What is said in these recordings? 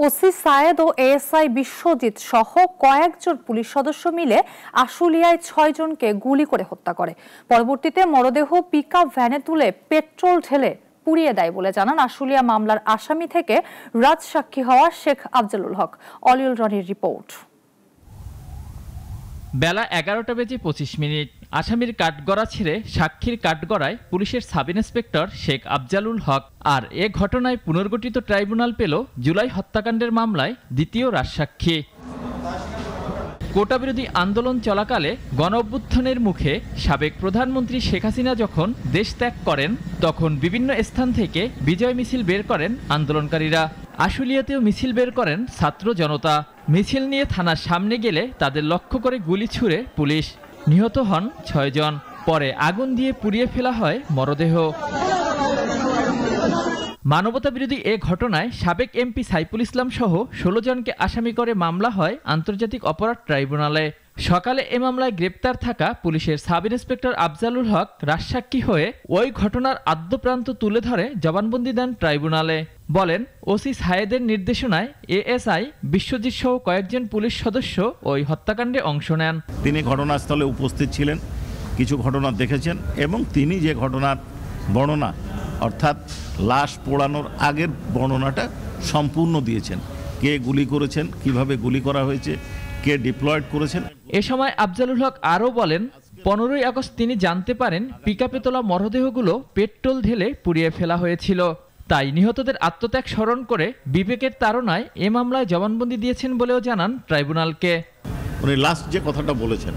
OC সায়েদ ও ASI Biswajit সহ কয়েকজন police সদস্য মিলে আশুলিয়ায় ৬ জনকে গুলি করে হত্যা করে। পরবর্তীতে মরদেহ পিকআপ ভ্যানে তুলে পেট্রোল ঢেলে পুড়িয়ে দেয় বলে জানান আশুলিয়া মামলার আসামি থেকে রাজসাক্ষী হওয়া শেখ আফজালুল হক। অলিউল রনির রিপোর্ট। বেলা 11:25 আসামির কাঠগড়া ছেড়ে সাক্ষীর কাঠগড়ায় পুলিশের সাব ইন্সপেক্টর শেখ আফজালুল হক। আর এ ঘটনায় পুনর্গঠিত ট্রাইব্যুনাল পেল জুলাই হত্যাকাণ্ডের মামলায় দ্বিতীয় রাজসাক্ষী। কোটাবিরোধী আন্দোলন চলাকালে গণঅভ্যুত্থানের মুখে সাবেক প্রধানমন্ত্রী শেখ হাসিনা যখন দেশ ত্যাগ করেন, তখন বিভিন্ন স্থান থেকে বিজয় মিছিল বের করেন আন্দোলনকারীরা। আশুলিয়াতেও মিছিল বের করেন ছাত্র জনতা। মিছিল নিয়ে থানার সামনে গেলে তাদের লক্ষ্য করে গুলি ছুড়ে পুলিশ। নিহত হন ৬ জন। পরে আগুন দিয়ে পুড়িয়ে ফেলা হয় মরদেহ। মানবতাবিরোধী এ ঘটনায় সাবেক এমপি সাইফুল ইসলাম সহ ১৬ জনকে আসামি করে মামলা হয় আন্তর্জাতিক অপরাধ ট্রাইব্যুনালে। সকালে এ মামলায় গ্রেপ্তার থাকা পুলিশের সাব ইন্সপেক্টর আফজালুল হক রাজসাক্ষী হয়ে ওই ঘটনার আদ্যপ্রান্ত তুলে ধরে জবানবন্দি দেন ট্রাইব্যুনালে। বলেন, ওসি সায়েদের নির্দেশনায় এএসআই বিশ্বজিৎ সহ কয়েকজন পুলিশ সদস্য ওই হত্যাকাণ্ডে অংশ নেন। তিনি ঘটনাস্থলে উপস্থিত ছিলেন, কিছু ঘটনা দেখেছেন এবং তিনি যে ঘটনার বর্ণনা অর্থাৎ লাশ পোড়ানোর আগের বর্ণনাটা সম্পূর্ণ দিয়েছেন। কে গুলি করেছেন, কিভাবে গুলি করা হয়েছে, কে ডিপ্লয়েড করেছেন। এ সময় আফজালুল হক আরও বলেন, 15ই আগস্ট তিনি জানতে পারেন পিকআপে তোলা মরদেহগুলো পেট্রোল ঢেলে পুড়িয়ে ফেলা হয়েছিল। তাই নিহতদের আত্মত্যাগ স্মরণ করে বিবেকের তাড়নায় এ মামলায় জবানবন্দি দিয়েছেন বলেও জানান ট্রাইব্যুনালকে। উনি লাস্ট যে কথাটা বলেছেন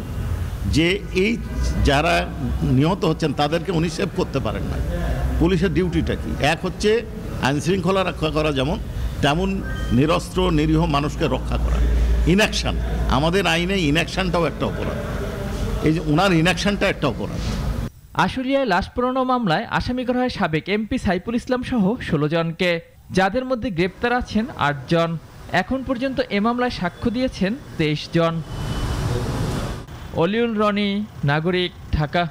যে এই যারা নিহত হচ্ছেন তাদেরকে উনি সেভ করতে পারেন না। পুলিশের ডিউটিটা কি? এক হচ্ছে আইনশৃঙ্খলা রক্ষা করা, যেমন তেমন নিরস্ত্র নিরীহ মানুষকে রক্ষা করা। ইনঅ্যাকশন, আমাদের আইনে ইনঅ্যাকশনটাও একটা অপরাধ। এই যে ওনার ইনঅ্যাকশনটা একটা অপরাধ। আশুলিয়ায় লাশ পোড়ানো মামলায় আসামি করা হয় সাবেক এমপি সাইফুল ইসলাম সহ ১৬ জনকে, যাদের মধ্যে গ্রেপ্তার আছেন ৮ জন। এখন পর্যন্ত এ মামলায় সাক্ষ্য দিয়েছেন ২৩ জন। অলিউল রনি, নাগরিক, ঢাকা।